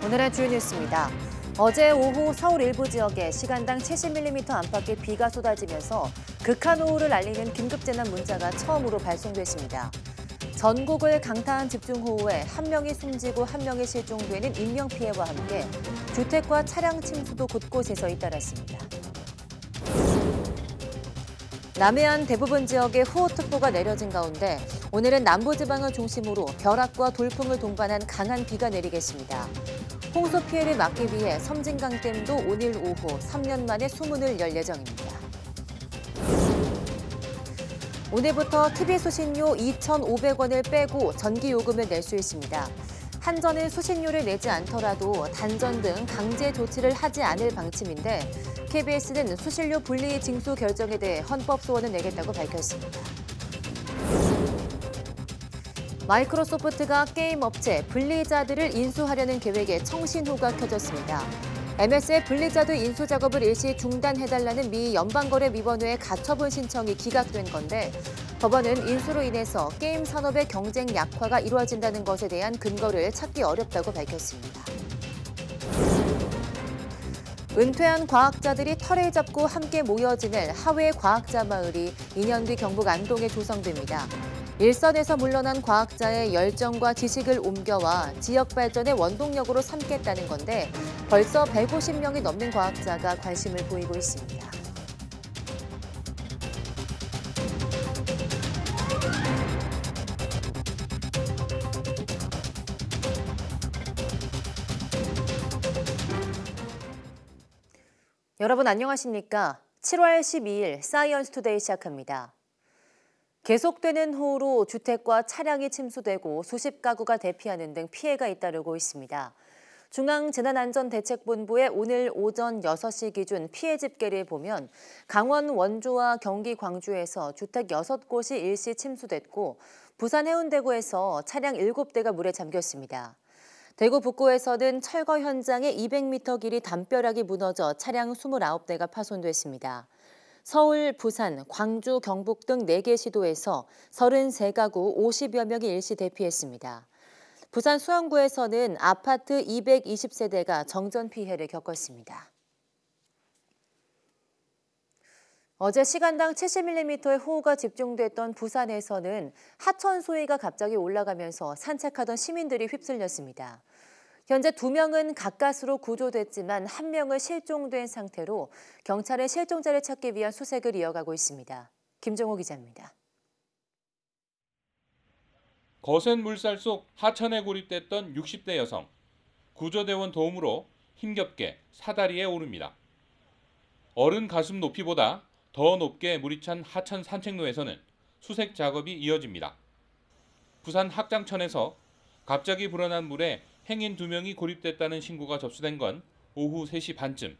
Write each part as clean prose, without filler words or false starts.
오늘의 주요 뉴스입니다. 어제 오후 서울 일부 지역에 시간당 70mm 안팎의 비가 쏟아지면서 극한호우를 알리는 긴급재난 문자가 처음으로 발송됐습니다. 전국을 강타한 집중호우에 한 명이 숨지고 한 명이 실종되는 인명피해와 함께 주택과 차량 침수도 곳곳에서 잇따랐습니다. 남해안 대부분 지역에 호우특보가 내려진 가운데 오늘은 남부지방을 중심으로 벼락과 돌풍을 동반한 강한 비가 내리겠습니다. 홍수 피해를 막기 위해 섬진강댐도 오늘 오후 3년 만에 수문을 열 예정입니다. 오늘부터 TV 수신료 2,500원을 빼고 전기요금을 낼 수 있습니다. 한전은 수신료를 내지 않더라도 단전 등 강제 조치를 하지 않을 방침인데 KBS는 수신료 분리 징수 결정에 대해 헌법 소원을 내겠다고 밝혔습니다. 마이크로소프트가 게임 업체 블리자드를 인수하려는 계획에 청신호가 켜졌습니다. MS의 블리자드 인수 작업을 일시 중단해달라는 미 연방거래위원회의 가처분 신청이 기각된 건데 법원은 인수로 인해서 게임 산업의 경쟁 약화가 이루어진다는 것에 대한 근거를 찾기 어렵다고 밝혔습니다. 은퇴한 과학자들이 털을 잡고 함께 모여지는 하회 과학자 마을이 2년 뒤 경북 안동에 조성됩니다. 일선에서 물러난 과학자의 열정과 지식을 옮겨와 지역 발전의 원동력으로 삼겠다는 건데 벌써 150명이 넘는 과학자가 관심을 보이고 있습니다. 여러분 안녕하십니까? 7월 12일 사이언스 투데이 시작합니다. 계속되는 호우로 주택과 차량이 침수되고 수십 가구가 대피하는 등 피해가 잇따르고 있습니다. 중앙재난안전대책본부의 오늘 오전 6시 기준 피해 집계를 보면 강원 원주와 경기 광주에서 주택 6곳이 일시 침수됐고 부산 해운대구에서 차량 7대가 물에 잠겼습니다. 대구 북구에서는 철거 현장에 200m 길이 담벼락이 무너져 차량 29대가 파손됐습니다. 서울, 부산, 광주, 경북 등 4개 시도에서 33가구 50여 명이 일시 대피했습니다. 부산 수원구에서는 아파트 220세대가 정전 피해를 겪었습니다. 어제 시간당 70mm의 호우가 집중됐던 부산에서는 하천 수위가 갑자기 올라가면서 산책하던 시민들이 휩쓸렸습니다. 현재 2명은 가까스로 구조됐지만 1명은 실종된 상태로 경찰은 실종자를 찾기 위한 수색을 이어가고 있습니다. 김정호 기자입니다. 거센 물살 속 하천에 고립됐던 60대 여성. 구조대원 도움으로 힘겹게 사다리에 오릅니다. 어른 가슴 높이보다 더 높게 물이 찬 하천 산책로에서는 수색 작업이 이어집니다. 부산 학장천에서 갑자기 불어난 물에 행인 2명이 고립됐다는 신고가 접수된 건 오후 3시 반쯤.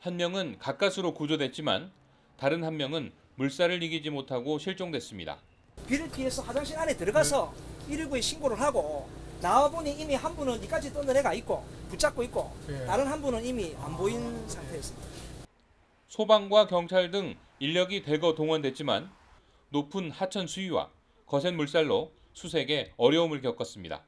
1명은 가까스로 구조됐지만 다른 1명은 물살을 이기지 못하고 실종됐습니다. 비를 피해서 화장실 안에 들어가서 119에 신고를 하고 나와보니 이미 한 분은 이까지 떠는 애가 있고 붙잡고 있고 다른 한 분은 이미 안 보인 상태였습니다. 소방과 경찰 등 인력이 대거 동원됐지만 높은 하천 수위와 거센 물살로 수색에 어려움을 겪었습니다.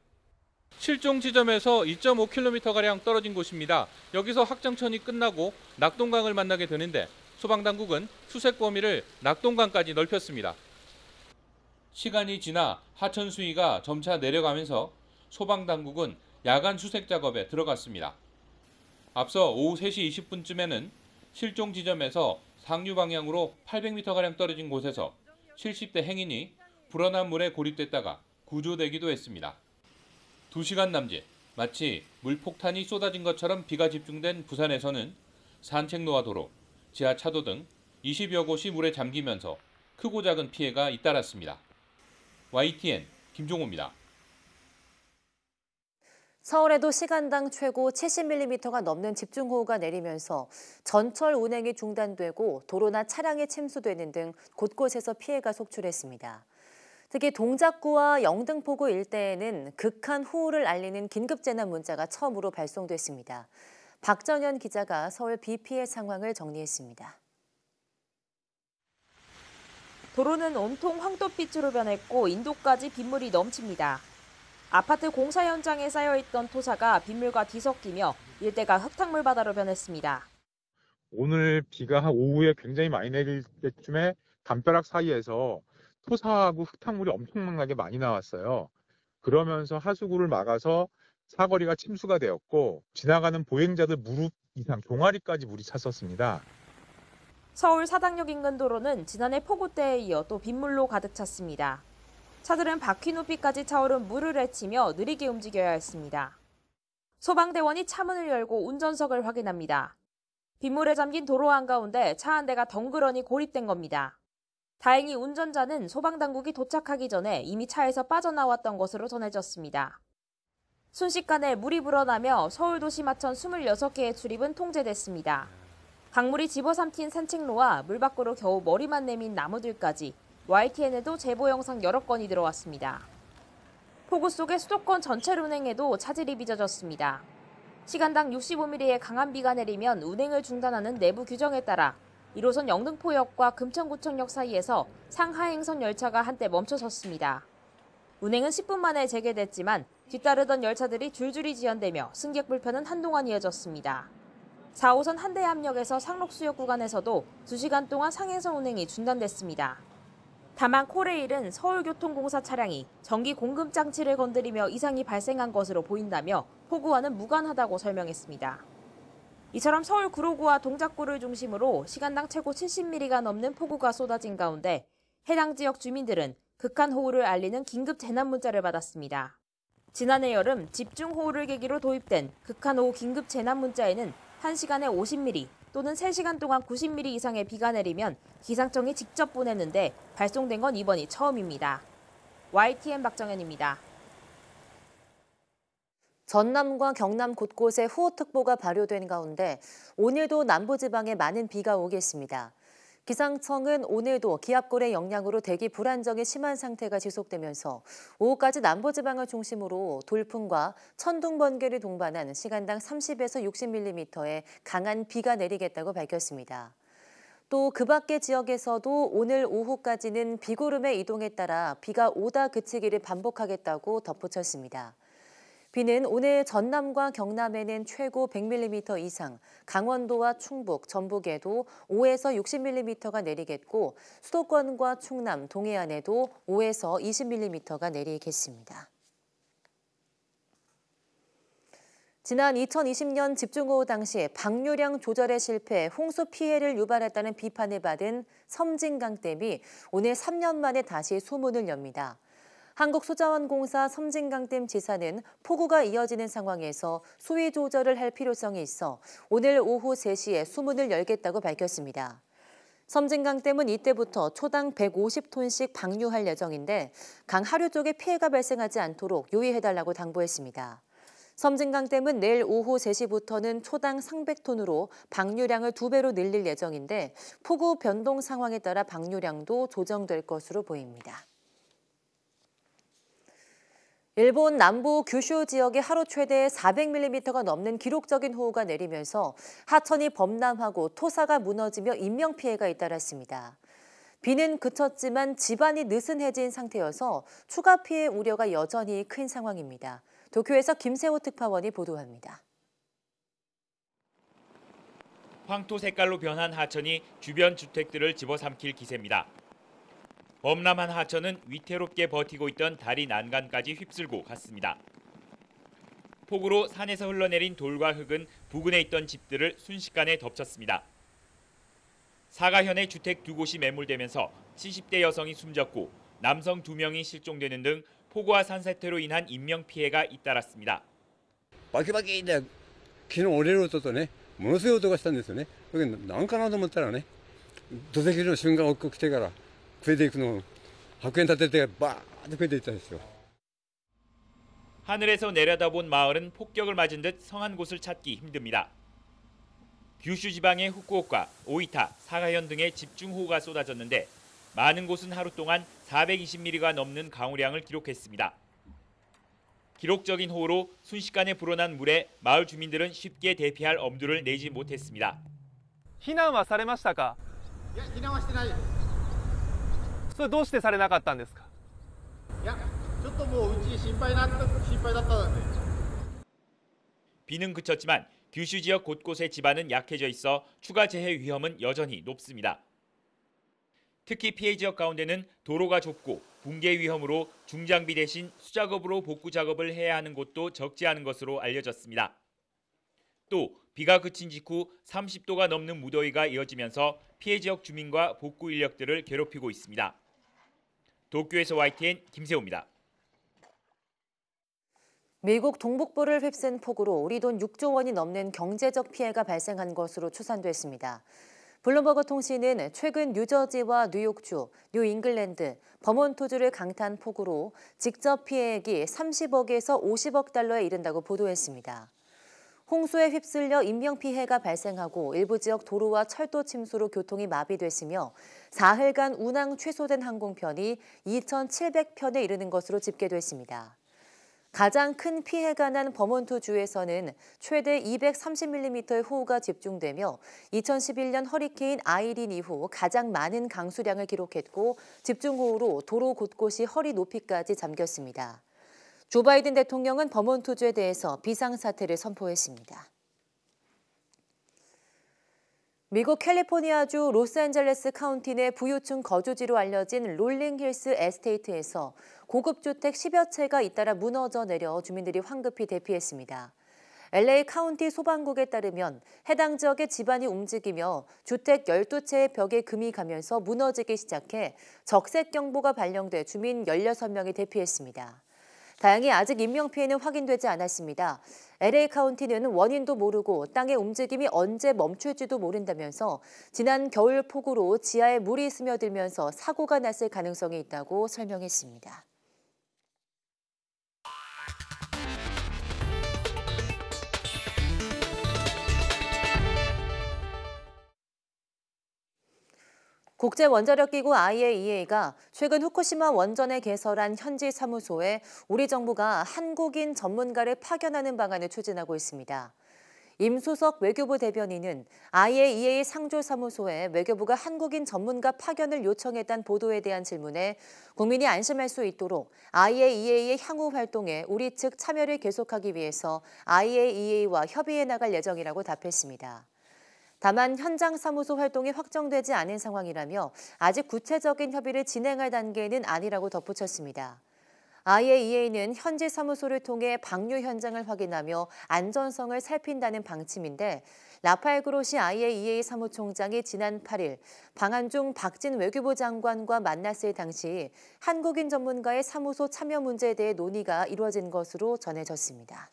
실종 지점에서 2.5km가량 떨어진 곳입니다. 여기서 학장천이 끝나고 낙동강을 만나게 되는데 소방당국은 수색 범위를 낙동강까지 넓혔습니다. 시간이 지나 하천 수위가 점차 내려가면서 소방당국은 야간 수색 작업에 들어갔습니다. 앞서 오후 3시 20분쯤에는 실종 지점에서 상류 방향으로 800m가량 떨어진 곳에서 70대 행인이 불어난 물에 고립됐다가 구조되기도 했습니다. 2시간 남짓, 마치 물폭탄이 쏟아진 것처럼 비가 집중된 부산에서는 산책로와 도로, 지하차도 등 20여 곳이 물에 잠기면서 크고 작은 피해가 잇따랐습니다. YTN 김종호입니다. 서울에도 시간당 최고 70mm가 넘는 집중호우가 내리면서 전철 운행이 중단되고 도로나 차량이 침수되는 등 곳곳에서 피해가 속출했습니다. 특히 동작구와 영등포구 일대에는 극한 호우를 알리는 긴급재난 문자가 처음으로 발송됐습니다. 박정현 기자가 서울 비 피해 상황을 정리했습니다. 도로는 온통 황토빛으로 변했고 인도까지 빗물이 넘칩니다. 아파트 공사 현장에 쌓여있던 토사가 빗물과 뒤섞이며 일대가 흙탕물 바다로 변했습니다. 오늘 비가 한 오후에 굉장히 많이 내릴 때쯤에 담벼락 사이에서 토사하고 흙탕물이 엄청나게 많이 나왔어요. 그러면서 하수구를 막아서 사거리가 침수가 되었고 지나가는 보행자들 무릎 이상 종아리까지 물이 찼었습니다. 서울 사당역 인근 도로는 지난해 폭우 때에 이어 또 빗물로 가득 찼습니다. 차들은 바퀴 높이까지 차오른 물을 헤치며 느리게 움직여야 했습니다. 소방대원이 차문을 열고 운전석을 확인합니다. 빗물에 잠긴 도로 한가운데 차 한 대가 덩그러니 고립된 겁니다. 다행히 운전자는 소방당국이 도착하기 전에 이미 차에서 빠져나왔던 것으로 전해졌습니다. 순식간에 물이 불어나며 서울도시마천 26개의 출입은 통제됐습니다. 강물이 집어삼킨 산책로와 물 밖으로 겨우 머리만 내민 나무들까지 YTN에도 제보 영상 여러 건이 들어왔습니다. 폭우 속에 수도권 전철 운행에도 차질이 빚어졌습니다. 시간당 65mm의 강한 비가 내리면 운행을 중단하는 내부 규정에 따라 1호선 영등포역과 금천구청역 사이에서 상하행선 열차가 한때 멈춰섰습니다. 운행은 10분 만에 재개됐지만 뒤따르던 열차들이 줄줄이 지연되며 승객 불편은 한동안 이어졌습니다. 4호선 한대암역에서 상록수역 구간에서도 2시간 동안 상행선 운행이 중단됐습니다. 다만 코레일은 서울교통공사 차량이 전기 공급 장치를 건드리며 이상이 발생한 것으로 보인다며 폭우와는 무관하다고 설명했습니다. 이처럼 서울 구로구와 동작구를 중심으로 시간당 최고 70mm가 넘는 폭우가 쏟아진 가운데 해당 지역 주민들은 극한호우를 알리는 긴급 재난문자를 받았습니다. 지난해 여름 집중호우를 계기로 도입된 극한호우 긴급 재난문자에는 1시간에 50mm 또는 3시간 동안 90mm 이상의 비가 내리면 기상청이 직접 보내는데 발송된 건 이번이 처음입니다. YTN 박정현입니다. 전남과 경남 곳곳에 후호특보가 발효된 가운데 오늘도 남부지방에 많은 비가 오겠습니다. 기상청은 오늘도 기압골의 영향으로 대기 불안정이 심한 상태가 지속되면서 오후까지 남부지방을 중심으로 돌풍과 천둥, 번개를 동반한 시간당 30에서 60mm의 강한 비가 내리겠다고 밝혔습니다. 또 그 밖의 지역에서도 오늘 오후까지는 비구름의 이동에 따라 비가 오다 그치기를 반복하겠다고 덧붙였습니다. 비는 오늘 전남과 경남에는 최고 100mm 이상, 강원도와 충북, 전북에도 5에서 60mm가 내리겠고 수도권과 충남, 동해안에도 5에서 20mm가 내리겠습니다. 지난 2020년 집중호우 당시 방류량 조절에 실패 홍수 피해를 유발했다는 비판을 받은 섬진강댐이 오늘 3년 만에 다시 수문을 엽니다. 한국소자원공사 섬진강댐 지사는 폭우가 이어지는 상황에서 수위 조절을 할 필요성이 있어 오늘 오후 3시에 수문을 열겠다고 밝혔습니다. 섬진강댐은 이때부터 초당 150톤씩 방류할 예정인데 강 하류 쪽에 피해가 발생하지 않도록 유의해달라고 당부했습니다. 섬진강댐은 내일 오후 3시부터는 초당 300톤으로 방류량을 2배로 늘릴 예정인데 폭우 변동 상황에 따라 방류량도 조정될 것으로 보입니다. 일본 남부 규슈 지역에 하루 최대 400mm가 넘는 기록적인 호우가 내리면서 하천이 범람하고 토사가 무너지며 인명피해가 잇따랐습니다. 비는 그쳤지만 집안이 느슨해진 상태여서 추가 피해 우려가 여전히 큰 상황입니다. 도쿄에서 김세호 특파원이 보도합니다. 황토 색깔로 변한 하천이 주변 주택들을 집어삼킬 기세입니다. 범람한 하천은 위태롭게 버티고 있던 다리 난간까지 휩쓸고 갔습니다. 폭우로 산에서 흘러내린 돌과 흙은 부근에 있던 집들을 순식간에 덮쳤습니다. 사가현의 주택 2곳이 매몰되면서 70대 여성이 숨졌고 남성 2명이 실종되는 등 폭우와 산사태로 인한 인명피해가 잇따랐습니다. バキバキで昨日折れる音とね、ものすごい音がしたんですよね。なんかなと思ったらね、土石流の瞬間が起きてから増えていくのを白煙立ててバーッと増えていったんですよ. 하늘에서 내려다본 마을은 폭격을 맞은 듯 성한 곳을 찾기 힘듭니다. 규슈 지방의 후쿠오카, 오이타, 사가현 등의 집중호우가 쏟아졌는데 많은 곳은 하루 동안 420mm가 넘는 강우량을 기록했습니다. 기록적인 호우로 순식간에 불어난 물에 마을 주민들은 쉽게 대피할 엄두를 내지 못했습니다. 避難はされましたか？いや、避難はしてないです。それどうしてされなかったんですか？いや、ちょ 비는 그쳤지만 규슈 지역 곳곳의 지반은 약해져 있어 추가 재해 위험은 여전히 높습니다. 특히 피해 지역 가운데는 도로가 좁고 붕괴 위험으로 중장비 대신 수작업으로 복구 작업을 해야 하는 곳도 적지 않은 것으로 알려졌습니다. 또 비가 그친 직후 30도가 넘는 무더위가 이어지면서 피해 지역 주민과 복구 인력들을 괴롭히고 있습니다. 도쿄에서 YTN 김세호입니다. 미국 동북부를 휩쓴 폭우로 우리 돈 6조 원이 넘는 경제적 피해가 발생한 것으로 추산됐습니다. 블룸버그 통신은 최근 뉴저지와 뉴욕주, 뉴잉글랜드, 버몬트주를 강타한 폭우로 직접 피해액이 30억에서 50억 달러에 이른다고 보도했습니다. 홍수에 휩쓸려 인명피해가 발생하고 일부 지역 도로와 철도 침수로 교통이 마비됐으며 사흘간 운항 취소된 항공편이 2,700편에 이르는 것으로 집계됐습니다. 가장 큰 피해가 난 버몬트주에서는 최대 230mm의 호우가 집중되며 2011년 허리케인 아이린 이후 가장 많은 강수량을 기록했고 집중호우로 도로 곳곳이 허리 높이까지 잠겼습니다. 조 바이든 대통령은 버몬트주에 대해서 비상사태를 선포했습니다. 미국 캘리포니아주 로스앤젤레스 카운티 내 부유층 거주지로 알려진 롤링힐스 에스테이트에서 고급 주택 10여 채가 잇따라 무너져 내려 주민들이 황급히 대피했습니다. LA 카운티 소방국에 따르면 해당 지역의 지반이 움직이며 주택 12채의 벽에 금이 가면서 무너지기 시작해 적색경보가 발령돼 주민 16명이 대피했습니다. 다행히 아직 인명피해는 확인되지 않았습니다. LA 카운티는 원인도 모르고 땅의 움직임이 언제 멈출지도 모른다면서 지난 겨울 폭우로 지하에 물이 스며들면서 사고가 났을 가능성이 있다고 설명했습니다. 국제원자력기구 IAEA가 최근 후쿠시마 원전에 개설한 현지 사무소에 우리 정부가 한국인 전문가를 파견하는 방안을 추진하고 있습니다. 임수석 외교부 대변인은 IAEA 상주사무소에 외교부가 한국인 전문가 파견을 요청했다는 보도에 대한 질문에 국민이 안심할 수 있도록 IAEA의 향후 활동에 우리 측 참여를 계속하기 위해서 IAEA와 협의해 나갈 예정이라고 답했습니다. 다만 현장 사무소 활동이 확정되지 않은 상황이라며 아직 구체적인 협의를 진행할 단계는 아니라고 덧붙였습니다. IAEA는 현지 사무소를 통해 방류 현장을 확인하며 안전성을 살핀다는 방침인데 라파엘 그로시 IAEA 사무총장이 지난 8일 방한중 박진 외교부 장관과 만났을 당시 한국인 전문가의 사무소 참여 문제에 대해 논의가 이루어진 것으로 전해졌습니다.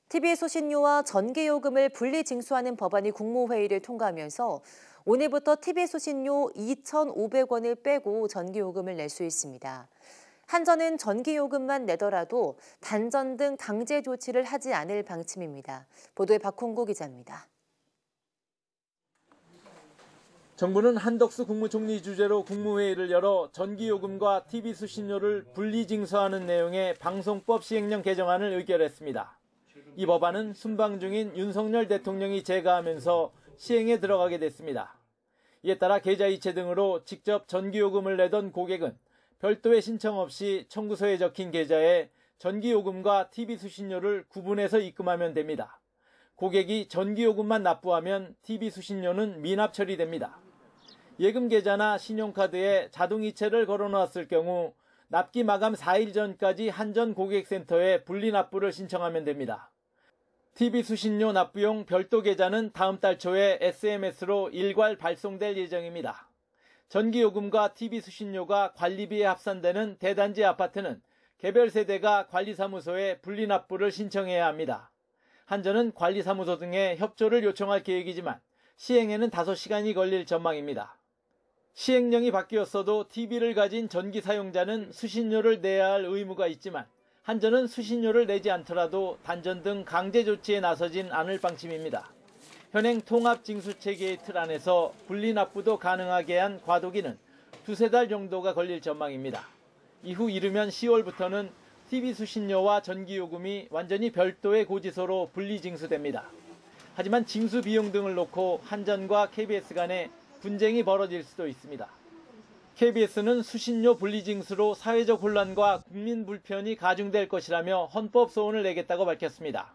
TV수신료와 전기요금을 분리징수하는 법안이 국무회의를 통과하면서 오늘부터 TV수신료 2,500원을 빼고 전기요금을 낼 수 있습니다. 한전은 전기요금만 내더라도 단전 등 강제 조치를 하지 않을 방침입니다. 보도에 박홍구 기자입니다. 정부는 한덕수 국무총리 주재로 국무회의를 열어 전기요금과 TV수신료를 분리징수하는 내용의 방송법 시행령 개정안을 의결했습니다. 이 법안은 순방 중인 윤석열 대통령이 제거하면서 시행에 들어가게 됐습니다. 이에 따라 계좌이체 등으로 직접 전기요금을 내던 고객은 별도의 신청 없이 청구서에 적힌 계좌에 전기요금과 TV수신료를 구분해서 입금하면 됩니다. 고객이 전기요금만 납부하면 TV수신료는 미납 처리됩니다. 예금 계좌나 신용카드에 자동이체를 걸어놓았을 경우 납기 마감 4일 전까지 한전 고객센터에 분리납부를 신청하면 됩니다. TV수신료 납부용 별도 계좌는 다음 달 초에 SMS로 일괄 발송될 예정입니다. 전기요금과 TV수신료가 관리비에 합산되는 대단지 아파트는 개별 세대가 관리사무소에 분리납부를 신청해야 합니다. 한전은 관리사무소 등에 협조를 요청할 계획이지만 시행에는 다소 시간이 걸릴 전망입니다. 시행령이 바뀌었어도 TV를 가진 전기 사용자는 수신료를 내야 할 의무가 있지만 한전은 수신료를 내지 않더라도 단전 등 강제 조치에 나서진 않을 방침입니다. 현행 통합징수체계의 틀 안에서 분리납부도 가능하게 한 과도기는 두세 달 정도가 걸릴 전망입니다. 이후 이르면 10월부터는 TV수신료와 전기요금이 완전히 별도의 고지서로 분리징수됩니다. 하지만 징수 비용 등을 놓고 한전과 KBS 간에 분쟁이 벌어질 수도 있습니다. KBS는 수신료 분리징수로 사회적 혼란과 국민 불편이 가중될 것이라며 헌법 소원을 내겠다고 밝혔습니다.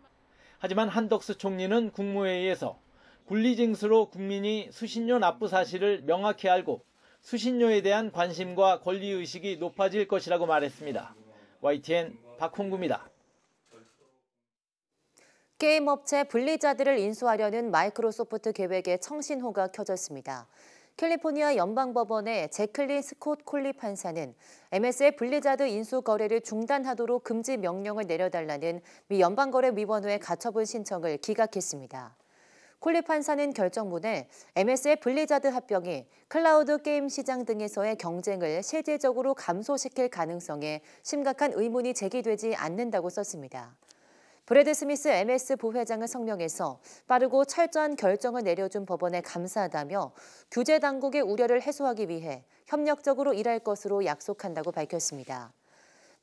하지만 한덕수 총리는 국무회의에서 분리징수로 국민이 수신료 납부 사실을 명확히 알고 수신료에 대한 관심과 권리의식이 높아질 것이라고 말했습니다. YTN 박홍구입니다. 게임업체 블리자드를 인수하려는 마이크로소프트 계획에 청신호가 켜졌습니다. 캘리포니아 연방법원의 제클린 스콧 콜리 판사는 MS의 블리자드 인수 거래를 중단하도록 금지 명령을 내려달라는 미 연방거래위원회의 가처분 신청을 기각했습니다. 콜리 판사는 결정문에 MS의 블리자드 합병이 클라우드 게임 시장 등에서의 경쟁을 실질적으로 감소시킬 가능성에 심각한 의문이 제기되지 않는다고 썼습니다. 브래드 스미스 MS 부회장은 성명에서 빠르고 철저한 결정을 내려준 법원에 감사하다며 규제 당국의 우려를 해소하기 위해 협력적으로 일할 것으로 약속한다고 밝혔습니다.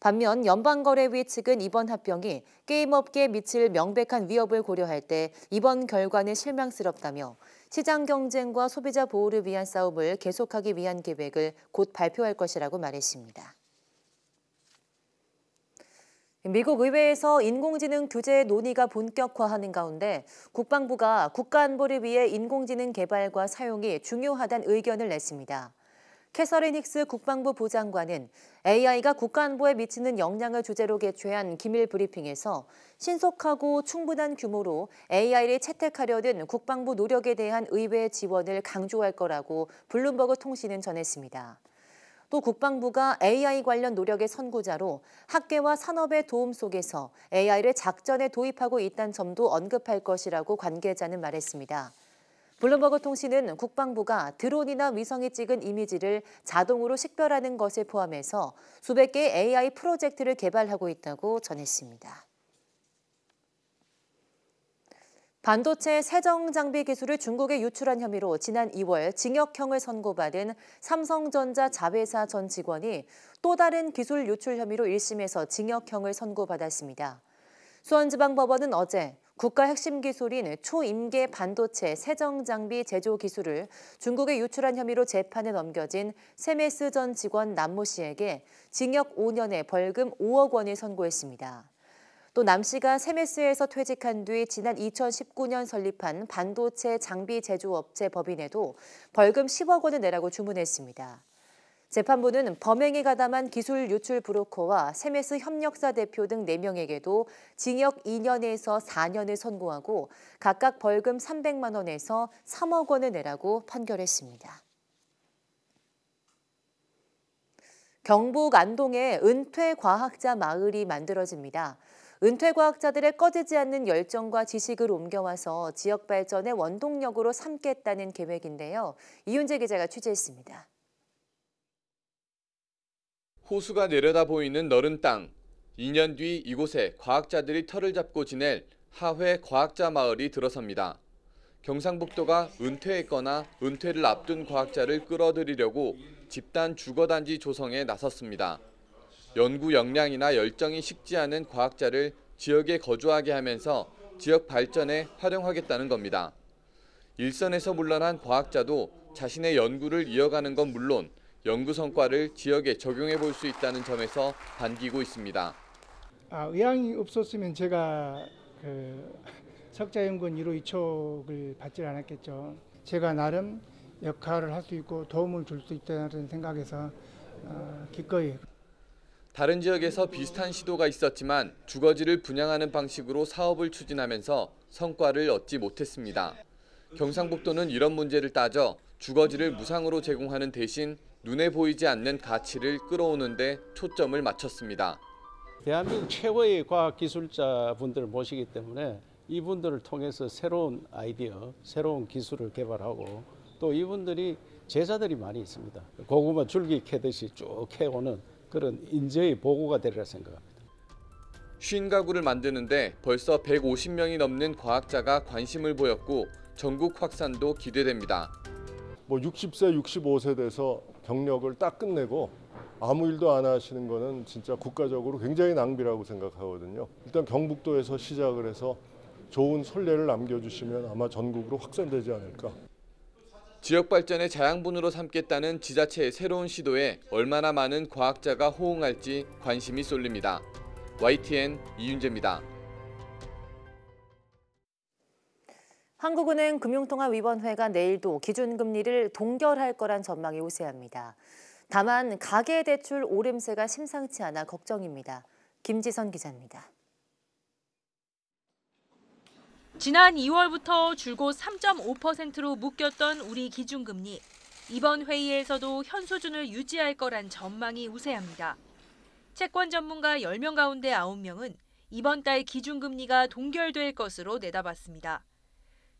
반면 연방거래위 측은 이번 합병이 게임업계에 미칠 명백한 위협을 고려할 때 이번 결과는 실망스럽다며 시장 경쟁과 소비자 보호를 위한 싸움을 계속하기 위한 계획을 곧 발표할 것이라고 말했습니다. 미국 의회에서 인공지능 규제 논의가 본격화하는 가운데 국방부가 국가안보를 위해 인공지능 개발과 사용이 중요하다는 의견을 냈습니다. 캐서린 힉스 국방부 부장관은 AI가 국가안보에 미치는 영향을 주제로 개최한 기밀 브리핑에서 신속하고 충분한 규모로 AI를 채택하려는 국방부 노력에 대한 의회의 지원을 강조할 거라고 블룸버그 통신은 전했습니다. 또 국방부가 AI 관련 노력의 선구자로 학계와 산업의 도움 속에서 AI를 작전에 도입하고 있다는 점도 언급할 것이라고 관계자는 말했습니다. 블룸버그 통신은 국방부가 드론이나 위성이 찍은 이미지를 자동으로 식별하는 것을 포함해서 수백 개의 AI 프로젝트를 개발하고 있다고 전했습니다. 반도체 세정 장비 기술을 중국에 유출한 혐의로 지난 2월 징역형을 선고받은 삼성전자 자회사 전 직원이 또 다른 기술 유출 혐의로 1심에서 징역형을 선고받았습니다. 수원지방법원은 어제 국가 핵심 기술인 초임계 반도체 세정 장비 제조 기술을 중국에 유출한 혐의로 재판에 넘겨진 세메스 전 직원 남모 씨에게 징역 5년에 벌금 5억 원을 선고했습니다. 또 남 씨가 세메스에서 퇴직한 뒤 지난 2019년 설립한 반도체 장비 제조업체 법인에도 벌금 10억 원을 내라고 주문했습니다. 재판부는 범행에 가담한 기술 유출 브로커와 세메스 협력사 대표 등 4명에게도 징역 2년에서 4년을 선고하고 각각 벌금 300만 원에서 3억 원을 내라고 판결했습니다. 경북 안동에 은퇴과학자 마을이 만들어집니다. 은퇴과학자들의 꺼지지 않는 열정과 지식을 옮겨와서 지역 발전의 원동력으로 삼겠다는 계획인데요. 이윤재 기자가 취재했습니다. 호수가 내려다 보이는 너른 땅. 2년 뒤 이곳에 과학자들이 터를 잡고 지낼 하회 과학자 마을이 들어섭니다. 경상북도가 은퇴했거나 은퇴를 앞둔 과학자를 끌어들이려고 집단 주거단지 조성에 나섰습니다. 연구 역량이나 열정이 식지 않은 과학자를 지역에 거주하게 하면서 지역 발전에 활용하겠다는 겁니다. 일선에서 물러난 과학자도 자신의 연구를 이어가는 건 물론 연구 성과를 지역에 적용해 볼 수 있다는 점에서 반기고 있습니다. 의향이 없었으면 제가 석자연구원 1호 2촉을 받지 않았겠죠. 제가 나름 역할을 할 수 있고 도움을 줄 수 있다는 생각에서 기꺼이. 다른 지역에서 비슷한 시도가 있었지만 주거지를 분양하는 방식으로 사업을 추진하면서 성과를 얻지 못했습니다. 경상북도는 이런 문제를 따져 주거지를 무상으로 제공하는 대신 눈에 보이지 않는 가치를 끌어오는 데 초점을 맞췄습니다. 대한민국 최고의 과학기술자분들을 모시기 때문에 이분들을 통해서 새로운 아이디어, 새로운 기술을 개발하고 또 이분들이 제자들이 많이 있습니다. 고구마 줄기 캐듯이 쭉 캐오는 그런 인재의 보고가 되리라 생각합니다. 50가구를 만드는데 벌써 150명이 넘는 과학자가 관심을 보였고 전국 확산도 기대됩니다. 60세, 65세 돼서 경력을 딱 끝내고 아무 일도 안 하시는 거는 진짜 국가적으로 굉장히 낭비라고 생각하거든요. 일단 경북도에서 시작을 해서 좋은 선례를 남겨주시면 아마 전국으로 확산되지 않을까. 지역 발전의 자양분으로 삼겠다는 지자체의 새로운 시도에 얼마나 많은 과학자가 호응할지 관심이 쏠립니다. YTN 이윤재입니다. 한국은행 금융통화위원회가 내일도 기준금리를 동결할 거란 전망이 우세합니다. 다만 가계대출 오름세가 심상치 않아 걱정입니다. 김지선 기자입니다. 지난 2월부터 줄곧 3.5%로 묶였던 우리 기준금리. 이번 회의에서도 현 수준을 유지할 거란 전망이 우세합니다. 채권 전문가 10명 가운데 9명은 이번 달 기준금리가 동결될 것으로 내다봤습니다.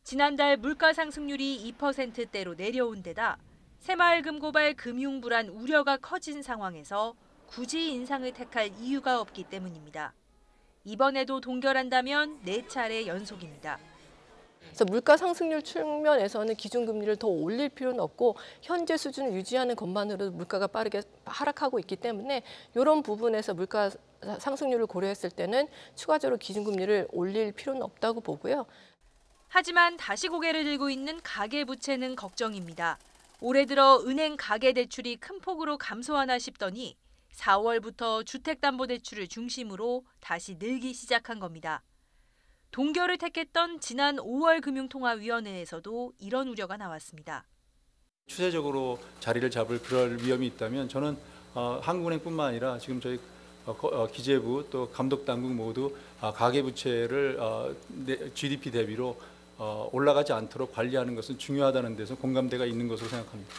지난달 물가 상승률이 2%대로 내려온 데다 새마을금 고발 금융 불안 우려가 커진 상황에서 굳이 인상을 택할 이유가 없기 때문입니다. 이번에도 동결한다면 4차례 연속입니다. 그래서 물가 상승률 측면에서는 기준금리를 더 올릴 필요는 없고 현재 수준을 유지하는 것만으로도 물가가 빠르게 하락하고 있기 때문에 이런 부분에서 물가 상승률을 고려했을 때는 추가적으로 기준금리를 올릴 필요는 없다고 보고요. 하지만 다시 고개를 들고 있는 가계부채는 걱정입니다. 올해 들어 은행 가계대출이 큰 폭으로 감소하나 싶더니 4월부터 주택담보대출을 중심으로 다시 늘기 시작한 겁니다. 동결을 택했던 지난 5월 금융통화위원회에서도 이런 우려가 나왔습니다. 추세적으로 자리를 잡을 그럴 위험이 있다면 저는 한국은행뿐만 아니라 지금 저희 기재부 또 감독당국 모두 가계부채를 GDP 대비로 올라가지 않도록 관리하는 것은 중요하다는 데서 공감대가 있는 것으로 생각합니다.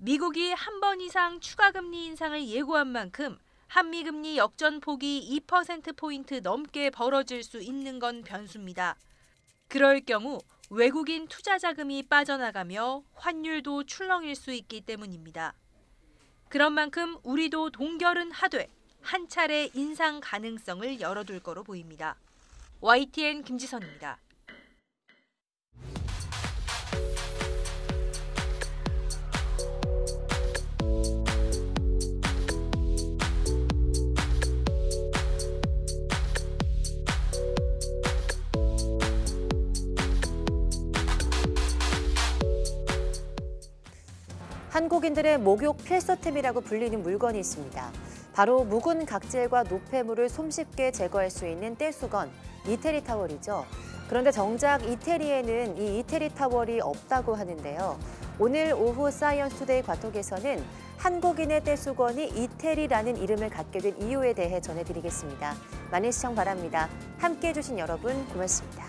미국이 한 번 이상 추가 금리 인상을 예고한 만큼 한미금리 역전폭이 2%포인트 넘게 벌어질 수 있는 건 변수입니다. 그럴 경우 외국인 투자 자금이 빠져나가며 환율도 출렁일 수 있기 때문입니다. 그런 만큼 우리도 동결은 하되 한 차례 인상 가능성을 열어둘 거로 보입니다. YTN 김지선입니다. 한국인들의 목욕 필수템이라고 불리는 물건이 있습니다. 바로 묵은 각질과 노폐물을 손쉽게 제거할 수 있는 떼수건, 이태리 타월이죠. 그런데 정작 이태리에는 이 이태리 타월이 없다고 하는데요. 오늘 오후 사이언스투데이 과톡에서는 한국인의 떼수건이 이태리라는 이름을 갖게 된 이유에 대해 전해드리겠습니다. 많은 시청 바랍니다. 함께해 주신 여러분 고맙습니다.